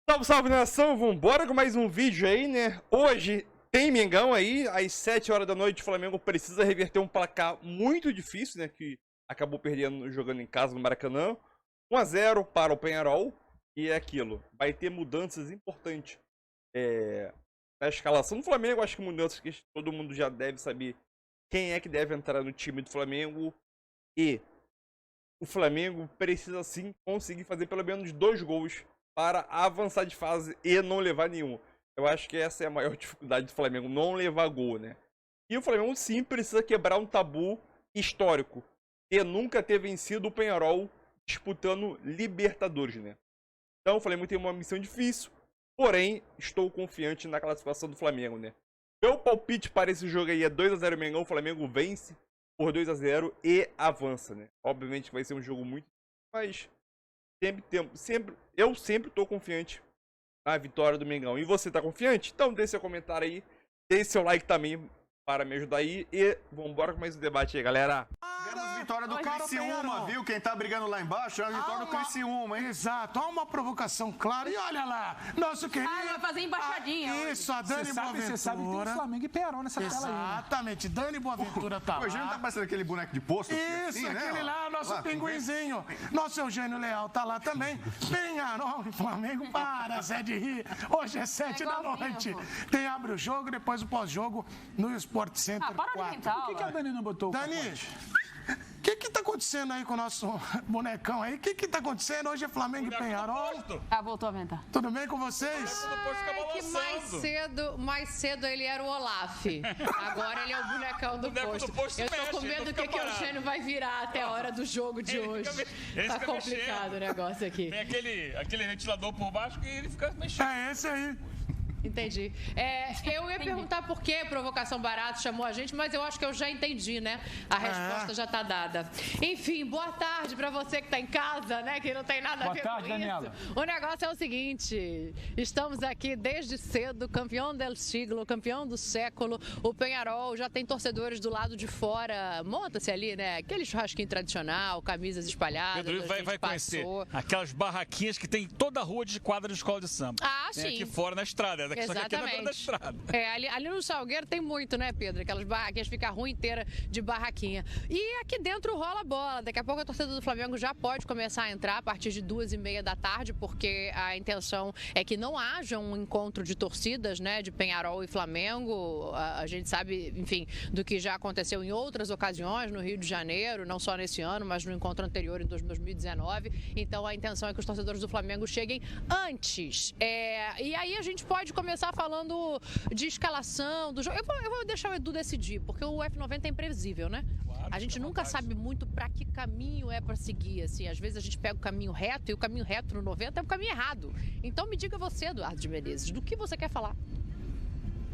Salve, salve, nação! Vambora com mais um vídeo aí, né? Hoje tem Mengão aí, às 7 horas da noite o Flamengo precisa reverter um placar muito difícil, né? Que acabou perdendo jogando em casa no Maracanã. 1-0 para o Peñarol. E é aquilo, vai ter mudanças importantes na escalação do Flamengo. Acho que mudanças que todo mundo já deve saber quem é que deve entrar no time do Flamengo. E o Flamengo precisa sim conseguir fazer pelo menos 2 gols para avançar de fase e não levar nenhum. Eu acho que essa é a maior dificuldade do Flamengo, não levar gol, né? E o Flamengo sim precisa quebrar um tabu histórico, que nunca ter vencido o Peñarol disputando Libertadores, né? Então o Flamengo tem uma missão difícil, porém estou confiante na classificação do Flamengo, né? Meu palpite para esse jogo aí é 2-0 Mengão, o Flamengo vence por 2-0 e avança, né? Obviamente que vai ser um jogo muito, mas eu sempre tô confiante na vitória do Mengão. E você tá confiante? Então deixe seu comentário aí, deixe seu like também para me ajudar aí e vambora com mais um debate aí, galera. Tivemos vitória do Criciúma, viu? Quem tá brigando lá embaixo é a vitória do Criciúma, hein? Exato, há uma provocação clara. E olha lá, nosso querido... vai fazer embaixadinha. Isso, a Dani Boaventura. Você sabe que tem Flamengo e Peñarol nessa tela aí, né? Exatamente, Dani Boaventura tá lá. O Eugênio tá parecendo aquele boneco de poço. Isso, assim, aquele né? lá, nosso pinguinzinho. Nosso Eugênio Leal tá lá também. Peñarol e Flamengo, para, Zé de rir. Hoje é 7 da noite. Tem abre o jogo, depois o pós-jogo no Sport Center para de 4. inventar. Por que a Dani não botou o Dani, pacote? o que tá acontecendo aí com o nosso bonecão aí? O que tá acontecendo? Hoje é Flamengo e Peñarol. Voltou a ventar. Tudo bem com vocês? Que mais cedo ele era o Olaf. Agora ele é o bonecão do posto. Eu tô com medo do que o Eugênio vai virar até a hora do jogo de hoje. Tá complicado o negócio aqui. Tem aquele ventilador por baixo que ele fica mexendo. É esse aí. Entendi. Eu ia perguntar por que Provocação Barato chamou a gente, mas eu acho que eu já entendi, né? A resposta já tá dada. Enfim, boa tarde pra você que tá em casa, né? Que não tem nada a ver com Daniela. isso. O negócio é o seguinte, estamos aqui desde cedo, campeão del siglo, campeão do século. O Peñarol já tem torcedores do lado de fora. Monta-se ali, né? Aquele churrasquinho tradicional, camisas espalhadas. Pedro vai conhecer aquelas barraquinhas que tem em toda a rua de quadra de escola de samba. Ah, tem sim. aqui fora na estrada. Exatamente. Da estrada. Ali no Salgueiro tem muito, né, Pedro? Aquelas barraquinhas, fica a rua inteira de barraquinha. E aqui dentro rola bola. Daqui a pouco a torcida do Flamengo já pode começar a entrar a partir de 2h30 da tarde, porque a intenção é que não haja um encontro de torcidas, né, de Peñarol e Flamengo. A gente sabe, enfim, do que já aconteceu em outras ocasiões no Rio de Janeiro, não só nesse ano, mas no encontro anterior em 2019. Então a intenção é que os torcedores do Flamengo cheguem antes. E aí a gente pode começar falando de escalação do jogo. Eu vou deixar o Edu decidir, porque o F90 é imprevisível, né? A gente nunca sabe muito para que caminho é para seguir, assim. Às vezes a gente pega o caminho reto e o caminho reto no 90 é o caminho errado. Então me diga você, Eduardo de Menezes, do que você quer falar?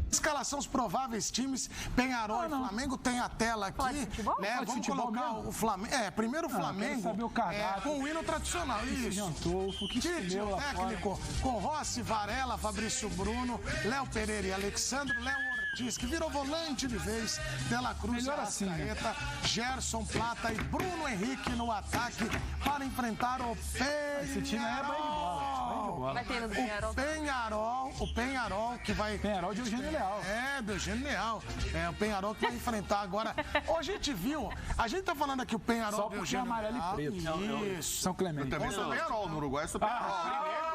Escalação, os prováveis times, Peñarol e Flamengo, tem a tela aqui. Pode futebol? Né? Pode Vamos futebol colocar mesmo? o Flamengo. Primeiro o Flamengo. Saber o cardápio. Com o hino tradicional. Que jantou, o que Tite, comeu o lá fora. técnico, com Rossi, Varela, Fabrício Bruno, Léo Pereira e Alexandre, Léo Ortiz, que virou volante de vez, Dela Cruz, Melhor assim, né? Arrascaeta, Gerson Plata e Bruno Henrique no ataque para enfrentar o Peñarol. Esse time é bem de bola. Vai ter no Peñarol. O Peñarol que vai... Peñarol de Eugênio Leal. Do Eugênio Leal. O Peñarol que vai enfrentar agora. A gente viu, a gente tá falando aqui o Peñarol Só do porque é Eugênio amarelo Leal. e preto. Isso. São Clemente. Eu também sou Peñarol, no Uruguai eu sou Peñarol.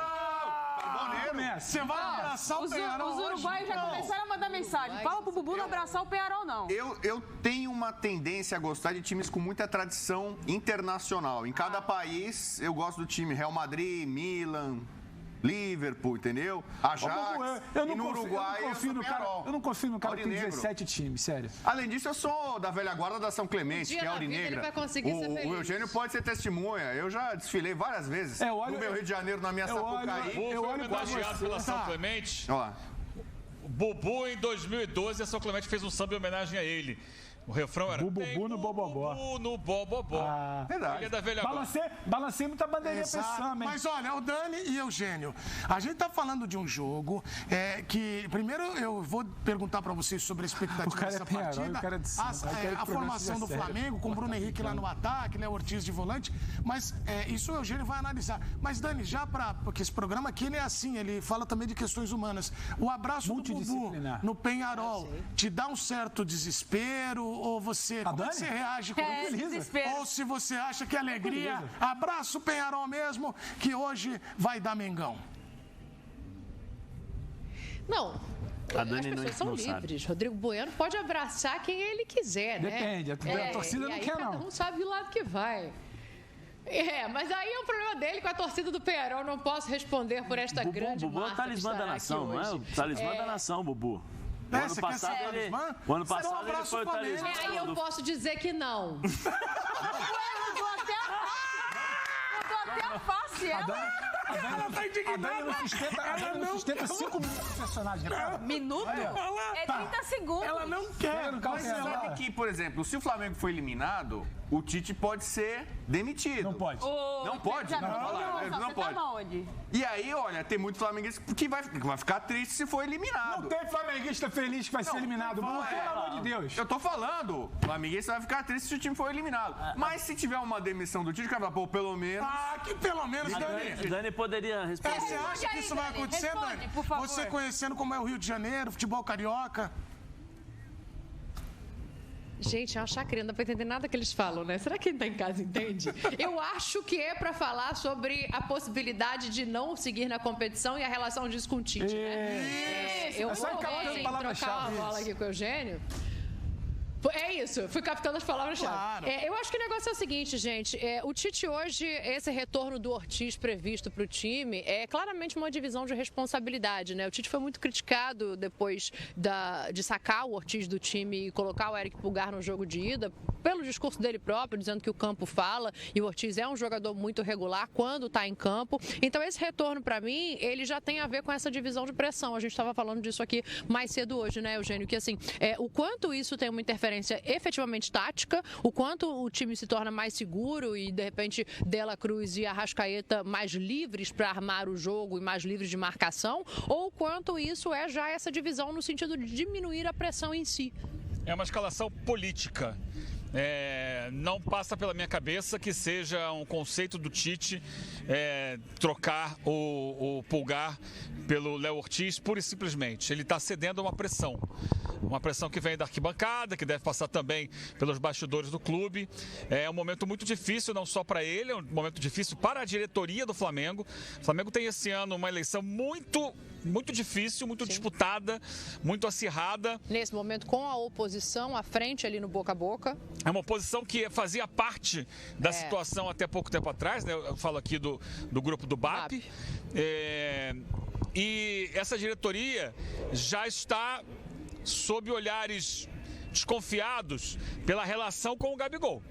Você vai abraçar o Peñarol Os hoje? uruguaios já começaram a mandar mensagem. Fala pro Bubu não abraçar o Peñarol, não. Eu tenho uma tendência a gostar de times com muita tradição internacional. Em cada país, eu gosto do time Real Madrid, Milan, Liverpool, entendeu? Ajax. Eu não e no confio, Uruguai, eu não confio no cara que tem Aurinegro. 17 times, sério. Além disso, eu sou da velha guarda da São Clemente, Um dia que é na vida aurinegra. ele vai conseguir ser feliz. O Eugênio pode ser testemunha. Eu já desfilei várias vezes Eu olho- no meu Rio de Janeiro, na minha eu olho- Sapucaí. Foi Eu olho pra homenageado você. pela São Clemente. Ó, O Bubu, em 2012, a São Clemente fez um samba em homenagem a ele. O refrão era... Bubu no bobobó. Bubu no bobobó. Ah, Verdade. Ele é da velha guarda. Balancei muita bandeirinha pra Exato. Samba, hein? Mas olha, o Dani e Eugênio, a gente tá falando de um jogo que, primeiro, eu vou perguntar pra vocês sobre a expectativa O cara é dessa Penharol, partida. o cara é de Samba, eu quero que A o programa formação do seja sério. Flamengo, com o Bruno Henrique lá no ataque, Léo Ortiz de volante, mas isso o Eugênio vai analisar. Mas, Dani, porque esse programa aqui, ele é assim, ele fala também de questões humanas. O abraço do Bubu Multidisciplinar. no Penharol te dá um certo desespero ou você... Como é que Dani? você reage com isso? desespero. Ou se você acha que alegria, abraça o Penharol mesmo, que hoje vai dar Mengão. Não. A Dani As pessoas são não sabe. livres. Rodrigo Bueno pode abraçar quem ele quiser, né? Depende, a torcida e não aí quer, cada não. um sabe do lado que vai. Mas aí é um problema dele com a torcida do Penharol. Não posso responder por esta grande Bubu é o massa que talismã da estará nação, aqui não é? O hoje. talismã da nação, Bubu. O ano você quer passado ser ele, talismã? o ano Você dá um passado ele abraço foi o pro Flamengo. talismã. Aí eu posso dizer que não. Até a face, ela. Ela tá A indignada. Dani não sustenta 5 minutos de personagem. Minuto? É 30 segundos. Ela não quer. Mas sabe que, por exemplo, se o Flamengo for eliminado, o Tite pode ser demitido. Não pode. Não pode? Não pode. Tá onde? E aí, olha, tem muito flamenguista que vai ficar triste se for eliminado. Não tem flamenguista feliz que vai ser eliminado. Bubu, pelo amor de Deus. Eu tô falando, o flamenguista vai ficar triste se o time for eliminado. Mas se tiver uma demissão do Tite, o cara vai falar, pô, pelo menos... Que pelo menos, Dani. Dani poderia responder. Você acha que isso vai acontecer, Responde, Dani? por favor. Você conhecendo como é o Rio de Janeiro, futebol carioca. Gente, é uma chacrinha, não dá pra entender nada que eles falam, né? Será que quem tá em casa entende? Eu acho que é pra falar sobre a possibilidade de não seguir na competição e a relação disso com o Tite, né? Eu É só vou captando trocar palavras-chave. uma bola aqui com o Eugênio. É isso, fui captando as palavras-chave. Claro. Eu acho que o negócio é o seguinte, gente. O Tite hoje, esse retorno do Ortiz previsto para o time, é claramente uma divisão de responsabilidade, né? O Tite foi muito criticado depois de sacar o Ortiz do time e colocar o Eric Pulgar no jogo de ida, pelo discurso dele próprio, dizendo que o campo fala, e o Ortiz é um jogador muito regular quando está em campo. Então, esse retorno, para mim, ele já tem a ver com essa divisão de pressão. A gente estava falando disso aqui mais cedo hoje, né, Eugênio? Que, assim, o quanto isso tem uma interferência efetivamente tática, o quanto o time se torna mais seguro e, de repente, Dela Cruz e Arrascaeta mais livres para armar o jogo e mais livres de marcação, ou o quanto isso é já essa divisão no sentido de diminuir a pressão em si. É uma escalação política. Não passa pela minha cabeça que seja um conceito do Tite trocar o Pulgar pelo Léo Ortiz pura e simplesmente. Ele está cedendo a uma pressão que vem da arquibancada, que deve passar também pelos bastidores do clube. É um momento muito difícil, não só para ele, é um momento difícil para a diretoria do Flamengo. O Flamengo tem esse ano uma eleição muito difícil, muito disputada, muito acirrada. Nesse momento, com a oposição à frente ali no boca a boca. É uma oposição que fazia parte da situação até pouco tempo atrás, né? Eu falo aqui do grupo do BAP. E essa diretoria já está sob olhares desconfiados pela relação com o Gabigol.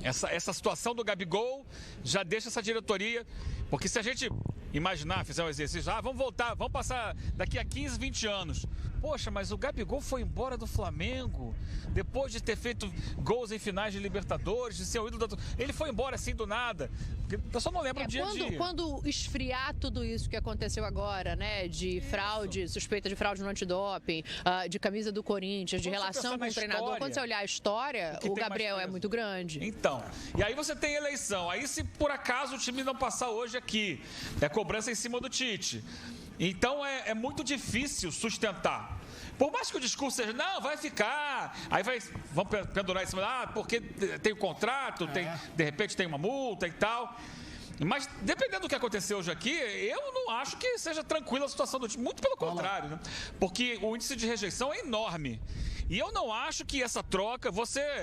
Essa situação do Gabigol já deixa essa diretoria, porque se a gente imaginar, fizer um exercício, vamos voltar, vamos passar daqui a 15, 20 anos. Poxa, mas o Gabigol foi embora do Flamengo depois de ter feito gols em finais de Libertadores, de ser o ídolo ele foi embora assim do nada. O pessoal não lembra o dia a dia. Quando esfriar tudo isso que aconteceu agora, né, de fraude, suspeita de fraude no antidoping, de camisa do Corinthians, de relação com o treinador, quando você olhar a história, o Gabriel é muito grande. Então, e aí você tem eleição. Aí se por acaso o time não passar hoje aqui, é cobrança em cima do Tite. Então é muito difícil sustentar. Por mais que o discurso seja, não, vai ficar, aí vão pendurar em cima, porque tem o contrato, de repente tem uma multa e tal. Mas, dependendo do que aconteceu hoje aqui, eu não acho que seja tranquila a situação do time. Muito pelo contrário, né? Porque o índice de rejeição é enorme. E eu não acho que essa troca,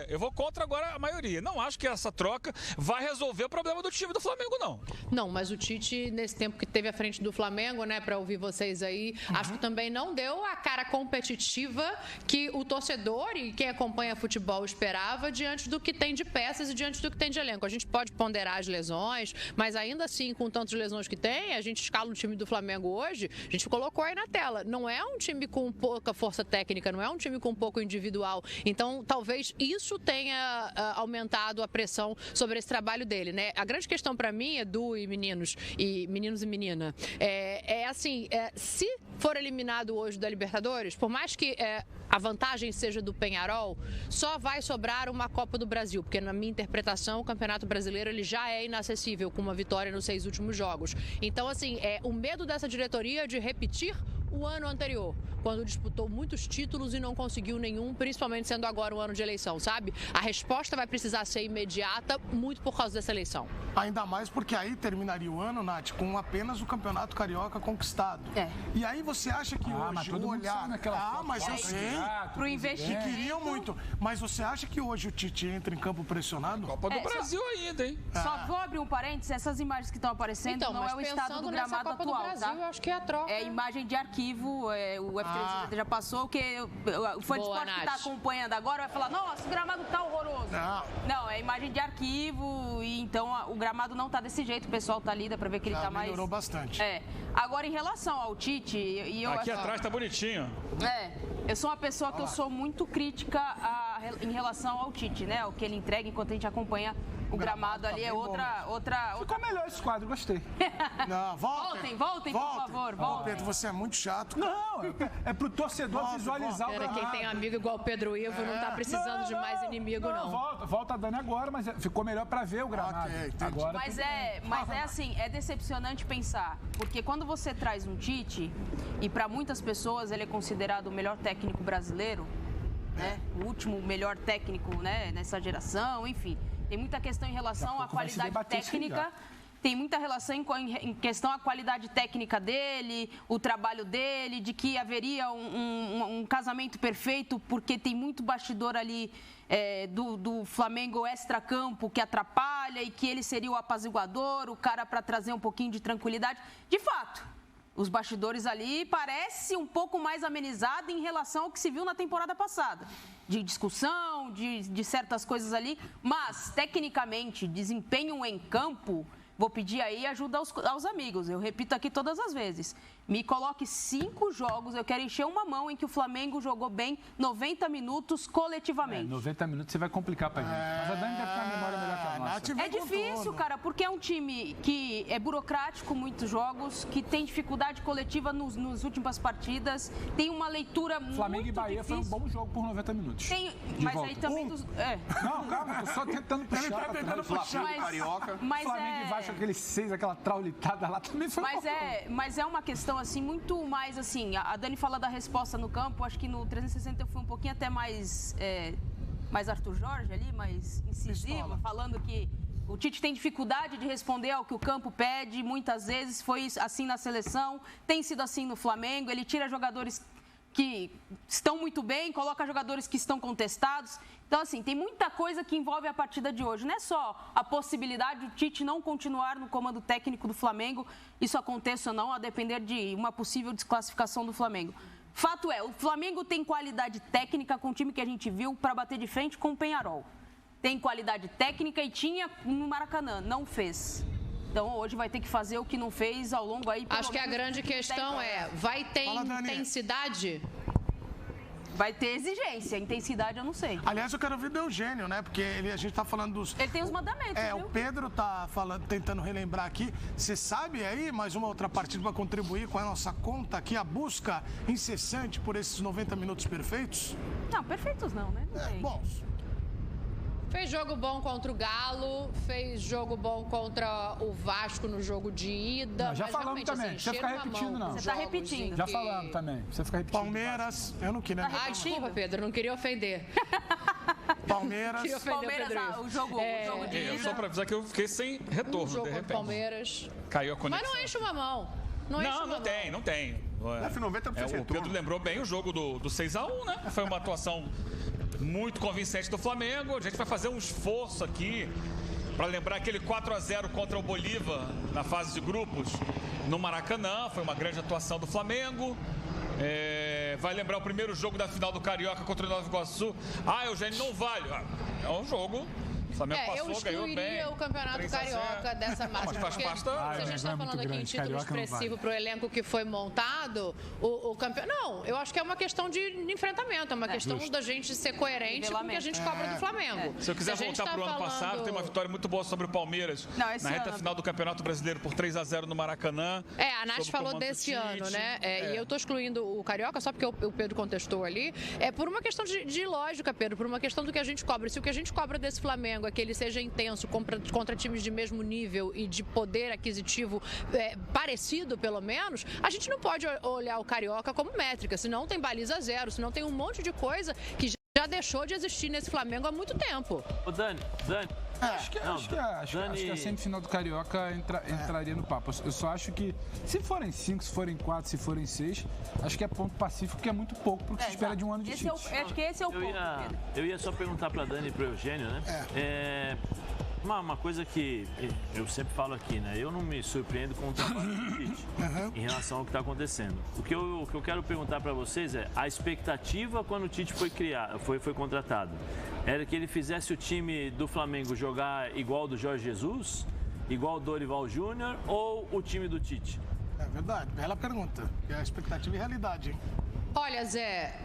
eu vou contra agora a maioria, não acho que essa troca vai resolver o problema do time do Flamengo, não. Não, mas o Tite, nesse tempo que teve à frente do Flamengo, né, para ouvir vocês aí, acho que também não deu a cara competitiva que o torcedor e quem acompanha futebol esperava diante do que tem de peças e diante do que tem de elenco. A gente pode ponderar as lesões, mas ainda assim, com tantas lesões que tem, a gente escala o time do Flamengo hoje, a gente colocou aí na tela. Não é um time com pouca força técnica, não é um time com pouco técnico individual. Então, talvez isso tenha aumentado a pressão sobre esse trabalho dele, né? A grande questão para mim, Edu e meninos e menina, se for eliminado hoje da Libertadores, por mais que a vantagem seja do Peñarol, só vai sobrar uma Copa do Brasil, porque na minha interpretação o Campeonato Brasileiro ele já é inacessível com uma vitória nos 6 últimos jogos. Então, assim, o medo dessa diretoria de repetir o ano anterior, quando disputou muitos títulos e não conseguiu nenhum, principalmente sendo agora um ano de eleição, sabe? A resposta vai precisar ser imediata, muito por causa dessa eleição. Ainda mais porque aí terminaria o ano, Nath, com apenas o Campeonato Carioca conquistado. E aí você acha que hoje o olhar... mas eu sei. Pro investimento. Queriam muito. Mas você acha que hoje o Tite entra em campo pressionado? Copa do Brasil ainda, hein? Só vou abrir um parênteses, essas imagens que estão aparecendo Então, não é o estado do gramado Copa atual, do Brasil, tá? eu acho que é a troca. É imagem de arquivo, o F3 já passou, que o fã de esporte que está acompanhando agora vai falar, nossa, o gramado tá horroroso. Não, é imagem de arquivo, e então o gramado não tá desse jeito, o pessoal tá ali, dá pra ver que ele tá mais... Melhorou bastante. Agora, em relação ao Tite... Aqui atrás tá bonitinho. Eu sou uma pessoa que eu sou muito crítica em relação ao Tite, né? O que ele entrega enquanto a gente acompanha o gramado ali é outra... Ficou melhor esse quadro, gostei. Não, voltem, por favor, voltem. Pedro, você é muito chato. Não, é pro torcedor visualizar o gramado. Quem tem amigo igual o Pedro Ivo não tá precisando de mais inimigo, não. Volta a Dani agora, mas ficou melhor pra ver o gramado. Agora mas é assim, é decepcionante pensar, porque quando você traz um Tite, e para muitas pessoas ele é considerado o melhor técnico brasileiro, né? O último melhor técnico, né, nessa geração, enfim. Tem muita questão em relação à qualidade técnica. Tem muita relação em questão à qualidade técnica dele, o trabalho dele, de que haveria um casamento perfeito, porque tem muito bastidor ali do Flamengo extracampo que atrapalha e que ele seria o apaziguador, o cara para trazer um pouquinho de tranquilidade. De fato, os bastidores ali parece um pouco mais amenizado em relação ao que se viu na temporada passada. De discussão, de certas coisas ali, mas, tecnicamente, desempenho em campo, vou pedir aí ajuda aos amigos. Eu repito aqui todas as vezes. Me coloque 5 jogos, eu quero encher uma mão em que o Flamengo jogou bem 90 minutos coletivamente. 90 minutos você vai complicar pra gente. Mas a Dani deve ter uma memória melhor que a nossa. É difícil, cara, porque é um time que é burocrático muitos jogos, que tem dificuldade coletiva nas últimas partidas, tem uma leitura muito Flamengo e Bahia difícil. Foi um bom jogo por 90 minutos. Mas volta. Aí também... Não, calma, tô só tentando puxar. Flamengo Carioca. Flamengo e Vasco, aqueles 6, aquela traulitada lá também foi Mas é uma questão assim, muito mais assim, a Dani fala da resposta no campo, acho que no 360 eu fui um pouquinho até mais Arthur Jorge ali, mais incisivo, falando que o Tite tem dificuldade de responder ao que o campo pede, muitas vezes foi assim na seleção, tem sido assim no Flamengo, ele tira jogadores que estão muito bem, coloca jogadores que estão contestados. Então, assim, tem muita coisa que envolve a partida de hoje. Não é só a possibilidade do Tite não continuar no comando técnico do Flamengo, isso aconteça ou não, a depender de uma possível desclassificação do Flamengo. Fato é, o Flamengo tem qualidade técnica com o time que a gente viu para bater de frente com o Peñarol. Tem qualidade técnica e tinha no Maracanã, não fez. Então, hoje vai ter que fazer o que não fez ao longo aí... Acho que a grande questão vai ter intensidade? Vai ter exigência, intensidade eu não sei. Aliás, eu quero ouvir do Eugênio, né? Porque a gente tá falando dos... Ele tem os mandamentos, viu? O Pedro tá tentando relembrar aqui. Você sabe aí mais uma outra partida para contribuir com a nossa conta aqui, a busca incessante por esses 90 minutos perfeitos? Não, perfeitos não, né? Não sei. Bom... Fez jogo bom contra o Galo, fez jogo bom contra o Vasco no jogo de ida. Não, já falamos também, não precisa ficar repetindo, não. Você tá repetindo. Já falamos também, você fica repetindo. Palmeiras, eu não queria... Desculpa, Pedro, não queria ofender. Palmeiras... o jogo de ida. Só pra avisar que eu fiquei sem retorno, jogo de repente. Palmeiras. Caiu a conexão. Mas não enche uma mão. Não tem. F90 o Pedro lembrou bem o jogo do 6-1, né? Foi uma atuação muito convincente do Flamengo. A gente vai fazer um esforço aqui para lembrar aquele 4-0 contra o Bolívar na fase de grupos no Maracanã. Foi uma grande atuação do Flamengo. Vai lembrar o primeiro jogo da final do Carioca contra o Nova Iguaçu. Eugênio, não vale. É um jogo Flamengo passou, eu ganhou bem. excluiria o Campeonato 3 a 0. Carioca dessa margem. Mas faz Porque parte da... se a gente está falando aqui em título expressivo para o elenco que foi montado, o campeão... Não, eu acho que é uma questão de enfrentamento, é uma questão da gente ser coerente com o que a gente cobra do Flamengo. Se eu quiser voltar para o ano passado, tem uma vitória muito boa sobre o Palmeiras na reta final do Campeonato Brasileiro por 3 a 0 no Maracanã. A Nath falou desse ano, né? E eu tô excluindo o Carioca só porque o Pedro contestou ali. É por uma questão de lógica, Pedro, por uma questão do que a gente cobra. Se o que a gente cobra desse Flamengo é que ele seja intenso contra times de mesmo nível e de poder aquisitivo parecido, pelo menos, a gente não pode olhar o Carioca como métrica, senão tem baliza zero, senão tem um monte de coisa que já deixou de existir nesse Flamengo há muito tempo. Ô, Dani. Acho que a semifinal do Carioca entraria no papo. Eu só acho que se forem 5, se forem 4, se forem 6, acho que é ponto pacífico, que é muito pouco porque se espera de um ano de Tite. Acho que esse é o ponto, Pedro. Eu ia só perguntar para Dani e para o Eugênio, né? Uma coisa que eu sempre falo aqui, né? Eu não me surpreendo com o trabalho do Tite em relação ao que está acontecendo. O que eu quero perguntar para vocês é a expectativa quando o Tite foi contratado. Era que ele fizesse o time do Flamengo jogar igual do Jorge Jesus, igual do Dorival Júnior ou o time do Tite? É verdade, bela pergunta. É a expectativa e realidade. Olha, Zé,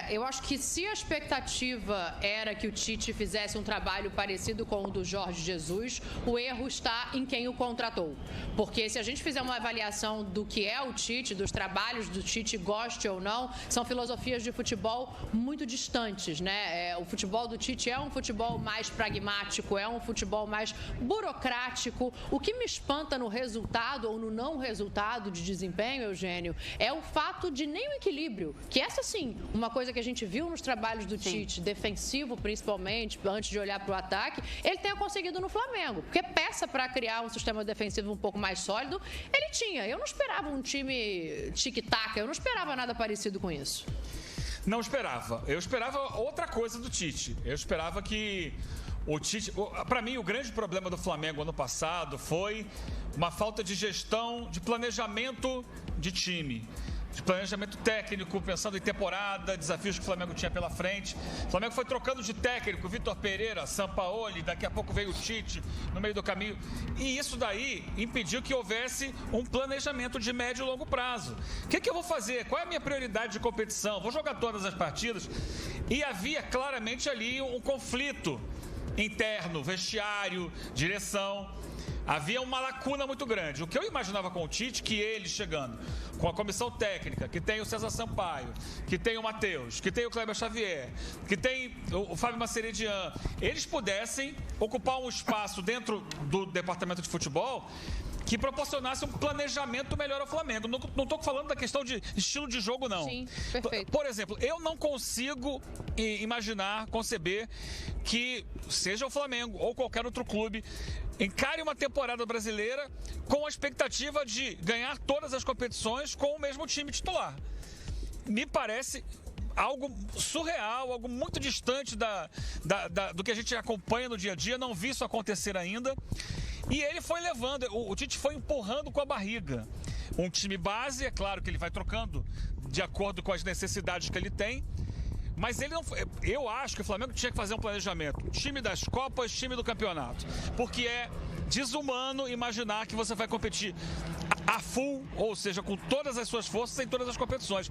eu acho que se a expectativa era que o Tite fizesse um trabalho parecido com o do Jorge Jesus, o erro está em quem o contratou. Porque se a gente fizer uma avaliação do que é o Tite, dos trabalhos do Tite, goste ou não, são filosofias de futebol muito distantes, né? O futebol do Tite é um futebol mais pragmático, é um futebol mais burocrático. O que me espanta no resultado ou no não resultado de desempenho, Eugênio, é o fato de nem o equilíbrio, que essa sim, uma coisa que a gente viu nos trabalhos do Tite, defensivo principalmente, antes de olhar para o ataque, ele tenha conseguido no Flamengo. Porque peça para criar um sistema defensivo um pouco mais sólido, ele tinha. Eu não esperava um time tic-tac, eu não esperava nada parecido com isso. Não esperava. Eu esperava outra coisa do Tite. Eu esperava que o Tite... Para mim, o grande problema do Flamengo ano passado foi uma falta de gestão, de planejamento de time. De planejamento técnico, pensando em temporada, desafios que o Flamengo tinha pela frente. O Flamengo foi trocando de técnico, Vitor Pereira, Sampaoli, daqui a pouco veio o Tite no meio do caminho. E isso daí impediu que houvesse um planejamento de médio e longo prazo. O que eu vou fazer? Qual é a minha prioridade de competição? Vou jogar todas as partidas? E havia claramente ali um conflito interno, vestiário, direção. Havia uma lacuna muito grande. O que eu imaginava com o Tite, que ele chegando com a comissão técnica, que tem o César Sampaio, que tem o Matheus, que tem o Kleber Xavier, que tem o Fábio Maceredian, eles pudessem ocupar um espaço dentro do departamento de futebol que proporcionasse um planejamento melhor ao Flamengo. Não estou falando da questão de estilo de jogo, não. Sim, perfeito. Por exemplo, eu não consigo imaginar, conceber que seja o Flamengo ou qualquer outro clube encare uma temporada brasileira com a expectativa de ganhar todas as competições com o mesmo time titular. Me parece algo surreal, algo muito distante do que a gente acompanha no dia a dia. Não vi isso acontecer ainda. E ele foi levando, o Tite foi empurrando com a barriga. Um time base, é claro que ele vai trocando de acordo com as necessidades que ele tem. Mas ele não. Eu acho que o Flamengo tinha que fazer um planejamento. Time das Copas, time do campeonato. Porque é desumano imaginar que você vai competir a full, ou seja, com todas as suas forças em todas as competições.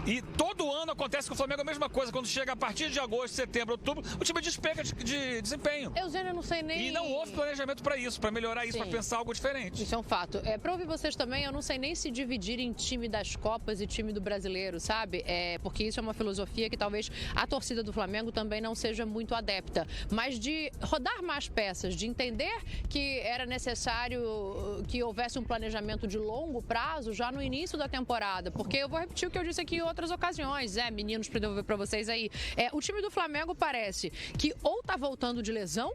E todo ano acontece com o Flamengo a mesma coisa. Quando chega a partir de agosto, setembro, outubro, o time despenca de desempenho. Eugênio, eu não sei nem... E não houve planejamento para isso, para melhorar isso, para pensar algo diferente. Isso é um fato. Para ouvir vocês também, eu não sei nem se dividir em time das Copas e time do Brasileiro, sabe? Porque isso é uma filosofia que talvez a torcida do Flamengo também não seja muito adepta. Mas de rodar mais peças, de entender que era necessário que houvesse um planejamento de longo prazo já no início da temporada. Porque eu vou repetir o que eu disse aqui em outras ocasiões, meninos, para devolver para vocês aí. O time do Flamengo parece que ou tá voltando de lesão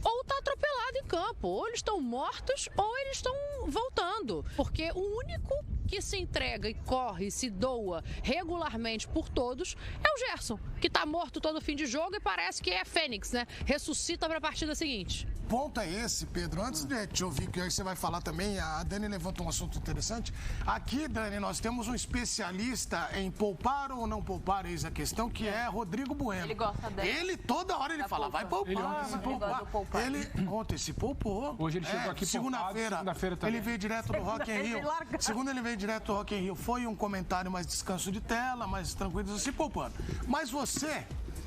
ou tá atropelado em campo. Ou eles estão mortos ou eles estão voltando. Porque o único que se entrega e corre e se doa regularmente por todos é o Gerson, que tá morto todo fim de jogo e parece que é Fênix, né? Ressuscita para a partida seguinte. ponto é esse, Pedro. Antes de te ouvir, que aí você vai falar também, a Dani levantou um assunto interessante. Aqui, Dani, nós temos um especialista em poupar ou não poupar, eis a questão, que é Rodrigo Bueno. Ele gosta dela. Ele, toda hora, ele fala, vai poupar, vai poupar. Ele ontem se poupou. Hoje ele chegou aqui segunda-feira também. Ele veio direto do Rock in Rio. Segunda ele veio direto do Rock in Rio. Foi um comentário mais descanso de tela, mais tranquilo, se poupando. Mas você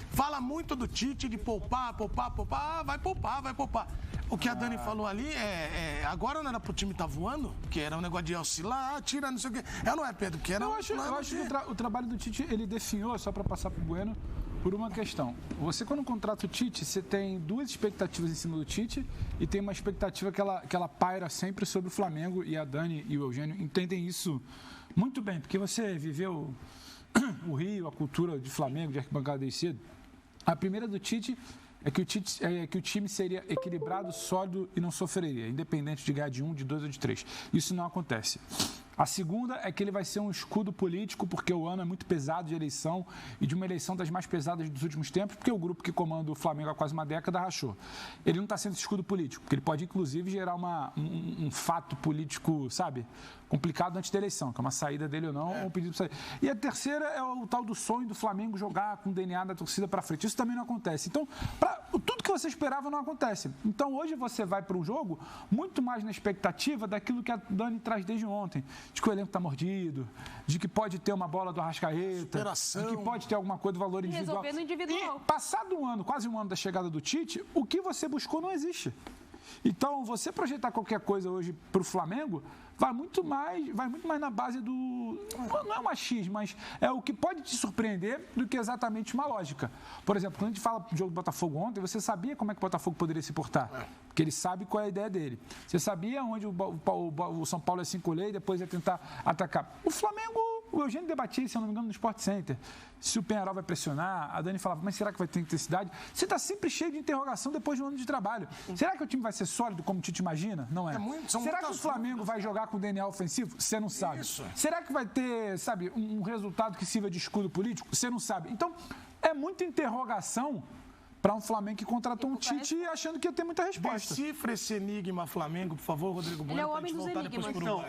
fala muito do Tite, de poupar, vai poupar. O que a Dani falou ali agora não era pro time estar voando, que era um negócio de oscilar, tira, não sei o quê. Não é, Pedro, que era... Eu acho que o trabalho do Tite, ele definhou, só para passar pro Bueno, por uma questão. Você, quando contrata o Tite, você tem duas expectativas em cima do Tite e tem uma expectativa que ela paira sempre sobre o Flamengo, e a Dani e o Eugênio entendem isso muito bem, porque você viveu o Rio, a cultura de Flamengo, de arquibancada desde cedo. A primeira do Tite é que o time seria equilibrado, sólido e não sofreria, independente de ganhar de 1, de 2 ou de 3. Isso não acontece. A segunda é que ele vai ser um escudo político, porque o ano é muito pesado de eleição e de uma eleição das mais pesadas dos últimos tempos, porque o grupo que comanda o Flamengo há quase uma década rachou. Ele não está sendo escudo político, porque ele pode, inclusive, gerar um fato político, sabe, complicado antes da eleição, que é uma saída dele ou não, ou um pedido para sair. E a terceira é o tal do sonho do Flamengo jogar com o DNA da torcida para frente. Isso também não acontece. Então, tudo que você esperava não acontece. Então, hoje você vai para um jogo muito mais na expectativa daquilo que a Dani traz desde ontem. De que o elenco está mordido, de que pode ter uma bola do Arrascaeta, de que pode ter alguma coisa do valor individual. Resolver no individual. E, passado um ano, quase um ano da chegada do Tite, o que você buscou não existe. Então, você projetar qualquer coisa hoje para o Flamengo vai muito mais na base do... Não é um achismo, mas é o que pode te surpreender do que exatamente uma lógica. Por exemplo, quando a gente fala do jogo do Botafogo ontem, você sabia como é que o Botafogo poderia se portar. Porque ele sabe qual é a ideia dele. Você sabia onde o São Paulo ia se encolher e depois ia tentar atacar. O Flamengo, o Eugênio debatia, se eu não me engano, no Sport Center. Se o Penharol vai pressionar, a Dani falava, mas será que vai ter intensidade? Você está sempre cheio de interrogação depois de um ano de trabalho. Será que o time vai ser sólido como o Tite imagina? Não é. Será que o Flamengo vai jogar com o DNA ofensivo? Você não sabe. Isso. Será que vai ter, sabe, um resultado que sirva de escudo político? Você não sabe. Então, é muita interrogação para um Flamengo que contratou um Tite achando que ia ter muita resposta. Decifra esse enigma Flamengo, por favor, Rodrigo Bueno. Ele é o homem dos enigmas. Então,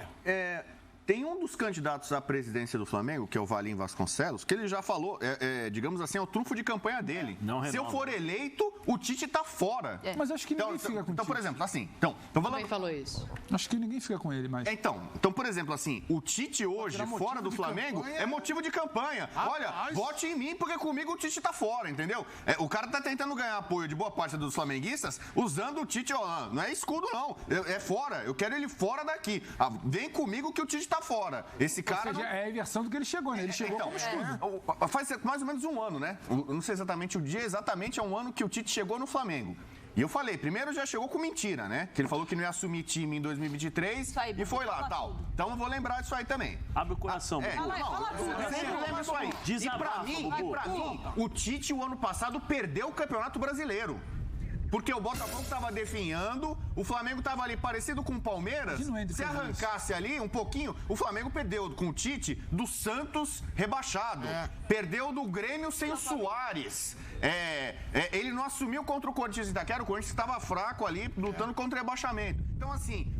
tem um dos candidatos à presidência do Flamengo, que é o Valim Vasconcelos, que ele já falou, digamos assim, é o trunfo de campanha dele. Se eu for eleito, o Tite tá fora. Mas acho que ninguém fica com o Tite. Então, por exemplo, assim... Quem falou isso? Acho que ninguém fica com ele, mas... Então, por exemplo, assim, o Tite hoje, fora do Flamengo, é motivo de campanha. Olha, vote em mim, porque comigo o Tite tá fora, entendeu? O cara tá tentando ganhar apoio de boa parte dos flamenguistas, usando o Tite, não é escudo, não. É fora. Eu quero ele fora daqui. Vem comigo que o Tite tá fora. Esse cara... Ou seja, é a inversão do que ele chegou, né? Ele chegou como escudo. Faz mais ou menos um ano, né? Eu não sei exatamente o dia, é um ano que o Tite chegou no Flamengo. E eu falei, primeiro já chegou com mentira, né? Que ele falou que não ia assumir time em 2023 e foi lá, tal. Tudo. Então eu vou lembrar disso aí também. Abre o coração, Bubu. Sempre lembro isso aí. E pra mim, o Tite, o ano passado, perdeu o Campeonato Brasileiro. Porque o Botafogo estava definhando, o Flamengo estava ali parecido com o Palmeiras. Se arrancasse ali um pouquinho, o Flamengo perdeu com o Tite do Santos rebaixado. Perdeu do Grêmio sem o Soares. Ele não assumiu contra o Corinthians de Itaquera, o Corinthians estava fraco ali, lutando contra o rebaixamento. Então, assim,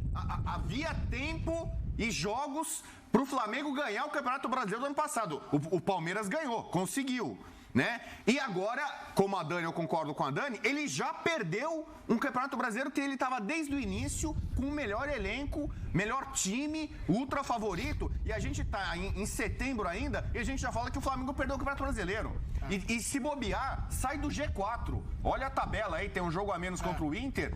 havia tempo e jogos para o Flamengo ganhar o Campeonato Brasileiro do ano passado. O Palmeiras ganhou, conseguiu. Né? E agora, como a Dani, eu concordo com a Dani, ele já perdeu um Campeonato Brasileiro que ele estava desde o início com o melhor elenco, melhor time, ultra favorito, e a gente está em setembro ainda e a gente já fala que o Flamengo perdeu o Campeonato Brasileiro. E se bobear, sai do G4. Olha a tabela aí, tem um jogo a menos contra o Inter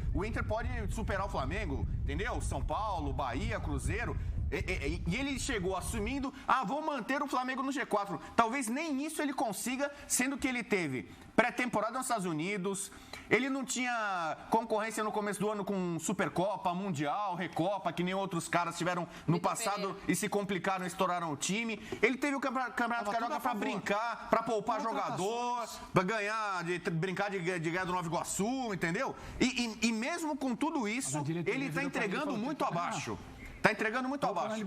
pode superar o Flamengo, entendeu? São Paulo, Bahia, Cruzeiro... E ele chegou assumindo, vou manter o Flamengo no G4. Talvez nem isso ele consiga, sendo que ele teve pré-temporada nos Estados Unidos, ele não tinha concorrência no começo do ano com Supercopa, Mundial, Recopa, que nem outros caras tiveram no passado e se complicaram e estouraram o time. Ele teve o Campeonato Carioca para brincar, para poupar jogador, para brincar de ganhar do Nova Iguaçu, entendeu? E mesmo com tudo isso, ele está entregando muito abaixo. Tá entregando muito abaixo.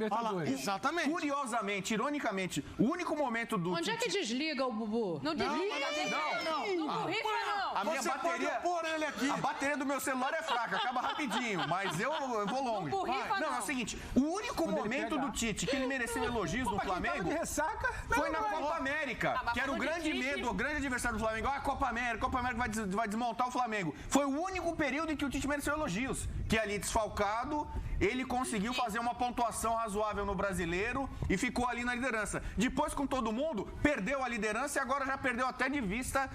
Exatamente. Curiosamente, ironicamente, o único momento do... Onde é que desliga o Bubu? Não desliga, não borrifa, não. A minha bateria... ele aqui. A bateria do meu celular é fraca, acaba rapidinho, mas eu vou longe. Não borrifa, Não, é o seguinte, o único momento do Tite que ele mereceu elogios no Flamengo foi na Copa América, que era o grande medo, o grande adversário do Flamengo. Ah, Copa América vai desmontar o Flamengo. Foi o único período em que o Tite mereceu elogios, que ali desfalcado, ele conseguiu fazer uma pontuação razoável no Brasileiro e ficou ali na liderança. Depois, com todo mundo, perdeu a liderança e agora já perdeu até de vista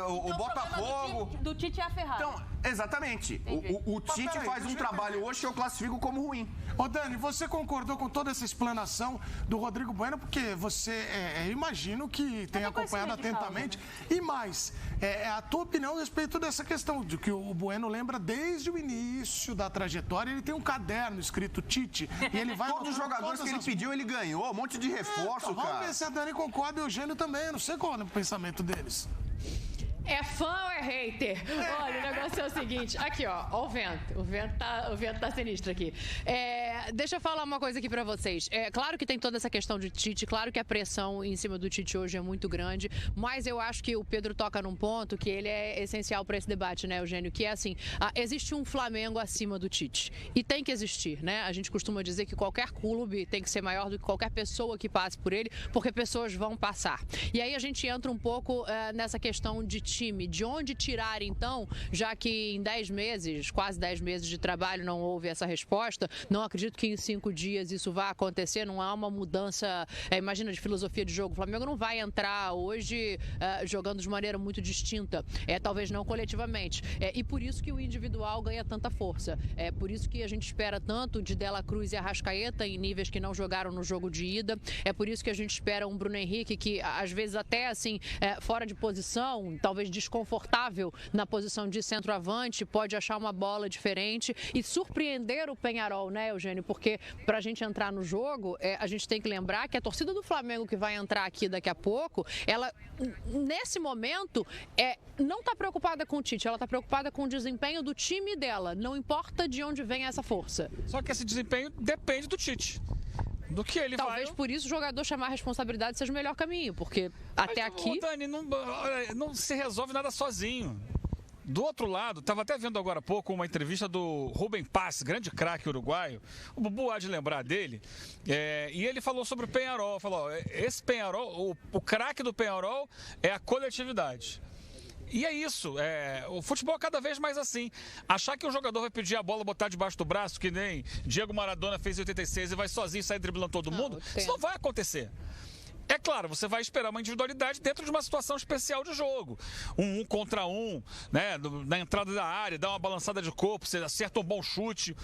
o Botafogo. Do Tite é a Ferrari. Então, exatamente. O Tite faz um trabalho hoje que eu classifico como ruim. Ô Dani, você concordou com toda essa explanação do Rodrigo Bueno, porque você, imagino que tem acompanhado atentamente. E mais, a tua opinião a respeito dessa questão, de que o Bueno lembra desde o início da trajetória, ele tem um caderno escrito Tite, e ele vai... Todos os jogadores que ele pediu, ele ganhou, um monte de reforço, cara. Vamos ver se a Dani concorda e o Eugênio também, eu não sei qual é o pensamento deles. É fã ou é hater? Olha, o negócio é o seguinte. Aqui, ó o vento. O vento tá sinistro aqui. Deixa eu falar uma coisa aqui pra vocês. Claro que tem toda essa questão de Tite, claro que a pressão em cima do Tite hoje é muito grande, mas eu acho que o Pedro toca num ponto que ele é essencial pra esse debate, né, Eugênio? Que é assim, existe um Flamengo acima do Tite. E tem que existir, né? A gente costuma dizer que qualquer clube tem que ser maior do que qualquer pessoa que passe por ele, porque pessoas vão passar. E aí a gente entra um pouco nessa questão de time, de onde tirar então, já que em 10 meses, quase 10 meses de trabalho não houve essa resposta, não acredito que em 5 dias isso vá acontecer, não há uma mudança, imagina, de filosofia de jogo. O Flamengo não vai entrar hoje jogando de maneira muito distinta, talvez não coletivamente, e por isso que o individual ganha tanta força, por isso que a gente espera tanto de Dela Cruz e Arrascaeta em níveis que não jogaram no jogo de ida, é por isso que a gente espera um Bruno Henrique que às vezes até assim, fora de posição, talvez desconfortável na posição de centroavante, pode achar uma bola diferente e surpreender o Peñarol, né, Eugênio? Porque pra gente entrar no jogo, a gente tem que lembrar que a torcida do Flamengo que vai entrar aqui daqui a pouco, ela, nesse momento, não tá preocupada com o Tite, ela tá preocupada com o desempenho do time dela, não importa de onde vem essa força. Só que esse desempenho depende do Tite. Do que ele Talvez por isso o jogador chamar a responsabilidade seja o melhor caminho, porque até aqui... Dani, não se resolve nada sozinho. Do outro lado, estava até vendo agora há pouco uma entrevista do Rubem Paz, grande craque uruguaio. O Bubu há de lembrar dele. E ele falou sobre o Peñarol. Falou, esse Peñarol, o craque do Peñarol é a coletividade. E é isso, o futebol é cada vez mais assim. Achar que o jogador vai pedir a bola, botar debaixo do braço, que nem Diego Maradona fez em 86 e vai sozinho sair driblando todo mundo, isso não vai acontecer. É claro, você vai esperar uma individualidade dentro de uma situação especial de jogo. Um contra um, né, na entrada da área, dá uma balançada de corpo, você acerta um bom chute.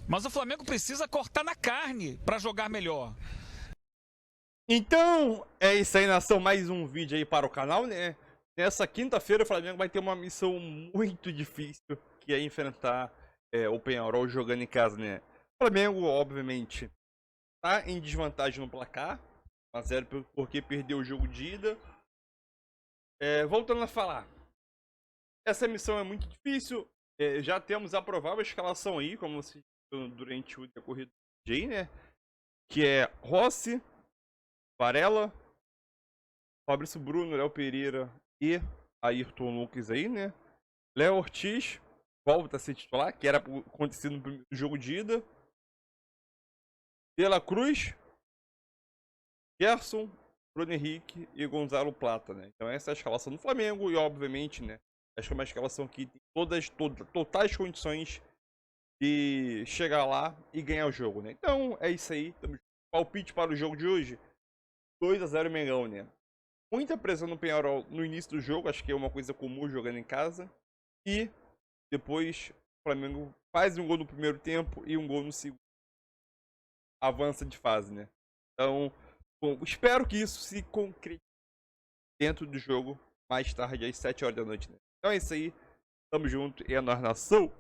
Mas o Flamengo precisa cortar na carne para jogar melhor. Então, é isso aí, nação. Mais um vídeo aí para o canal, né? Nessa quinta-feira o Flamengo vai ter uma missão muito difícil, que é enfrentar o Peñarol jogando em casa, né? O Flamengo, obviamente, tá em desvantagem no placar, 1-0 porque perdeu o jogo de ida. Voltando a falar, essa missão é muito difícil, já temos a provável escalação aí, como se durante o decorrido do dia, né? Que é Rossi, Varela, Fabrício Bruno, Léo Pereira e Ayrton Lucas aí, né? Léo Ortiz volta a ser titular, que era acontecido no primeiro jogo de ida. Dela Cruz, Gerson, Bruno Henrique e Gonzalo Plata, né? Então essa é a escalação do Flamengo e obviamente, né? Acho que é uma escalação que tem totais condições de chegar lá e ganhar o jogo, né? Então é isso aí. Palpite para o jogo de hoje: 2-0 Mengão, né? Muita pressão no Peñarol no início do jogo, acho que é uma coisa comum jogando em casa. E depois o Flamengo faz um gol no primeiro tempo e um gol no segundo. Avança de fase, né? Então, bom, espero que isso se concretize dentro do jogo mais tarde, às 7 horas da noite, né? Então é isso aí. Tamo junto e é nóis, nação!